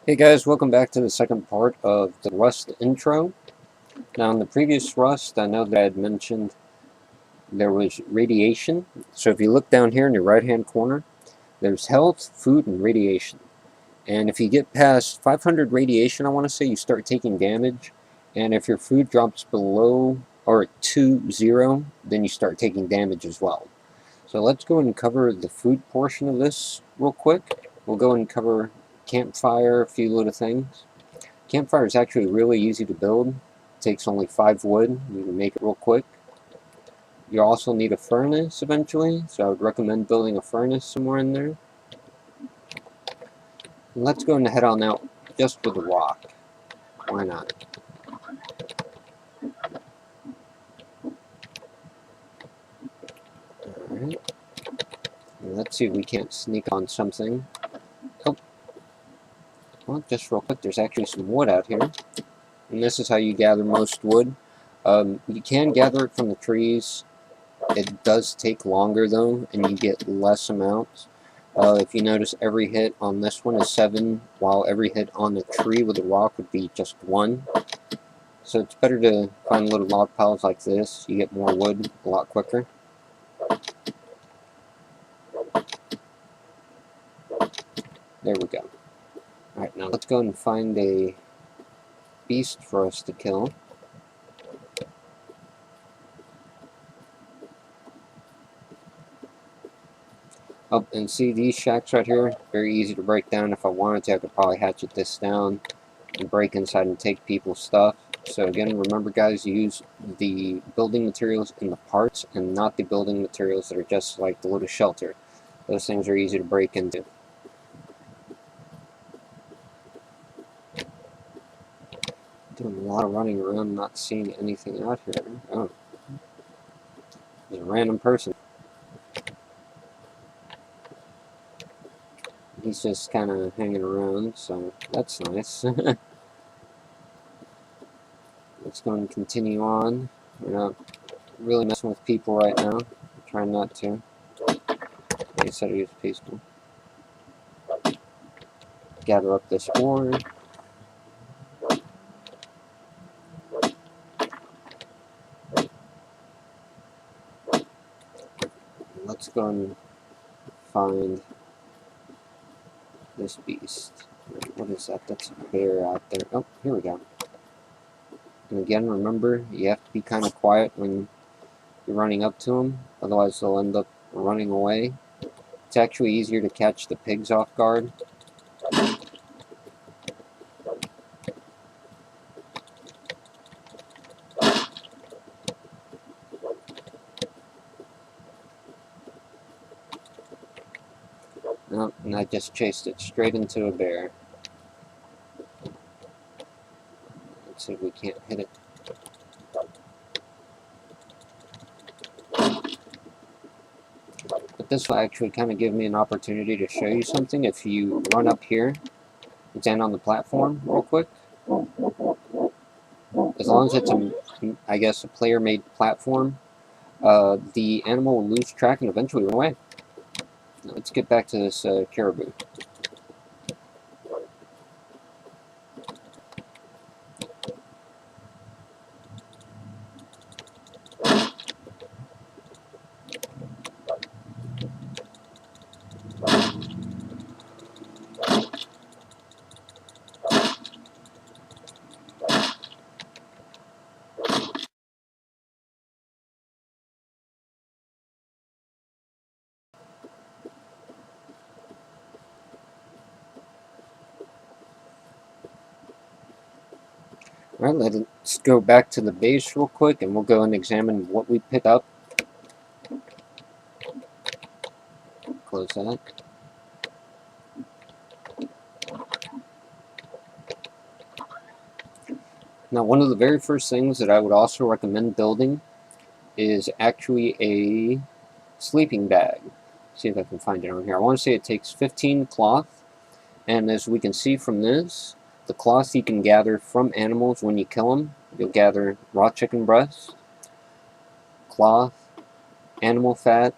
Hey guys, welcome back to the second part of the Rust intro. Now in the previous Rust, I know that I had mentioned there was radiation. So if you look down here in your right hand corner, there's health, food, and radiation. And if you get past 500 radiation, I want to say, you start taking damage. And if your food drops below or to 0, then you start taking damage as well. So let's go and cover the food portion of this real quick. We'll go and cover campfire, a few little things. Campfire is actually really easy to build. It takes only 5 wood. You can make it real quick. You also need a furnace eventually, so I would recommend building a furnace somewhere in there. And let's go and head on out just with a rock. Why not? Alright. Let's see if we can't sneak on something. Oh. Well, just real quick, there's actually some wood out here. And this is how you gather most wood. You can gather it from the trees. It does take longer though, and you get less amounts. If you notice, every hit on this one is 7, while every hit on the tree with a rock would be just 1. So it's better to find little log piles like this. You get more wood a lot quicker. There we go. Alright, now let's go and find a beast for us to kill. Oh, and see these shacks right here? Very easy to break down. If I wanted to, I could probably hatchet this down and break inside and take people's stuff. So again, remember guys, use the building materials in the parts and not the building materials that are just like the little shelter. Those things are easy to break into. Doing a lot of running around, not seeing anything out here. Oh, there's a random person. He's just kind of hanging around, so that's nice. Let's go and continue on. We're not really messing with people right now. I'm trying not to. Like I said, he was peaceful. Gather up this ore. Let's go and find this beast. What is that? That's a bear out there. Oh, here we go. And again, remember, you have to be kind of quiet when you're running up to them, otherwise they'll end up running away. It's actually easier to catch the pigs off guard. Oh, and I just chased it straight into a bear. Let's see if we can't hit it. But this will actually kind of give me an opportunity to show you something. If you run up here and stand on the platform real quick, as long as it's I guess, a player-made platform, the animal will lose track and eventually run away. Now, let's get back to this caribou. Alright, let's go back to the base real quick and we'll go and examine what we picked up. Close that. Now, one of the very first things that I would also recommend building is actually a sleeping bag. See if I can find it on here. I want to say it takes 15 cloth, and as we can see from this, the cloth you can gather from animals when you kill them. You'll gather raw chicken breast, cloth, animal fat,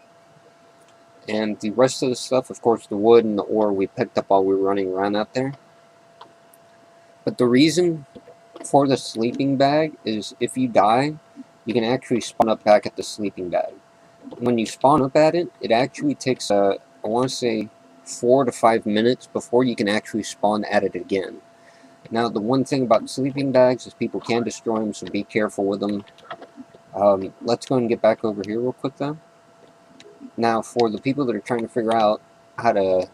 and the rest of the stuff, of course, the wood and the ore we picked up while we were running around out there. But the reason for the sleeping bag is if you die, you can actually spawn up back at the sleeping bag. When you spawn up at it, it actually takes I want to say 4 to 5 minutes before you can actually spawn at it again. Now, the one thing about sleeping bags is people can destroy them, so be careful with them. Let's go and get back over here real quick, though. Now, for the people that are trying to figure out how to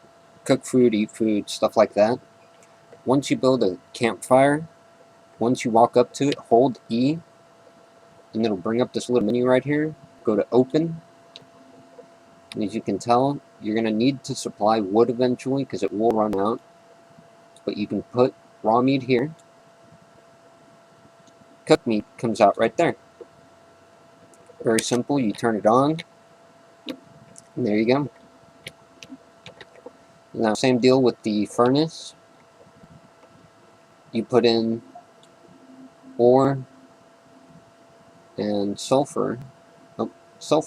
cook food, eat food, stuff like that, once you build a campfire, once you walk up to it, hold E, and it'll bring up this little menu right here. Go to Open. And as you can tell, you're going to need to supply wood eventually because it will run out. But you can put raw meat here. Cooked meat comes out right there. Very simple. You turn it on. And there you go. Now, same deal with the furnace. You put in ore and sulfur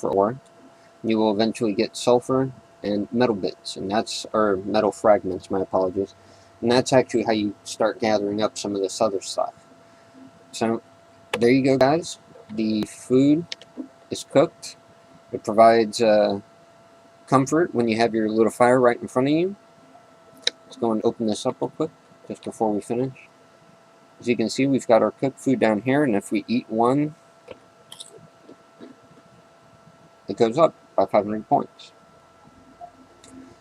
ore. You will eventually get sulfur and metal bits, and that's, or metal fragments, my apologies. And that's actually how you start gathering up some of this other stuff. So, there you go, guys. The food is cooked. It provides comfort when you have your little fire right in front of you. Let's go and open this up real quick, just before we finish. As you can see, we've got our cooked food down here, and if we eat one, it goes up by 500 points.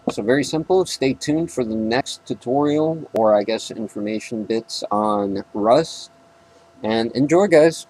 So very simple. Stay tuned for the next tutorial, or I guess information bits on Rust, and enjoy, guys.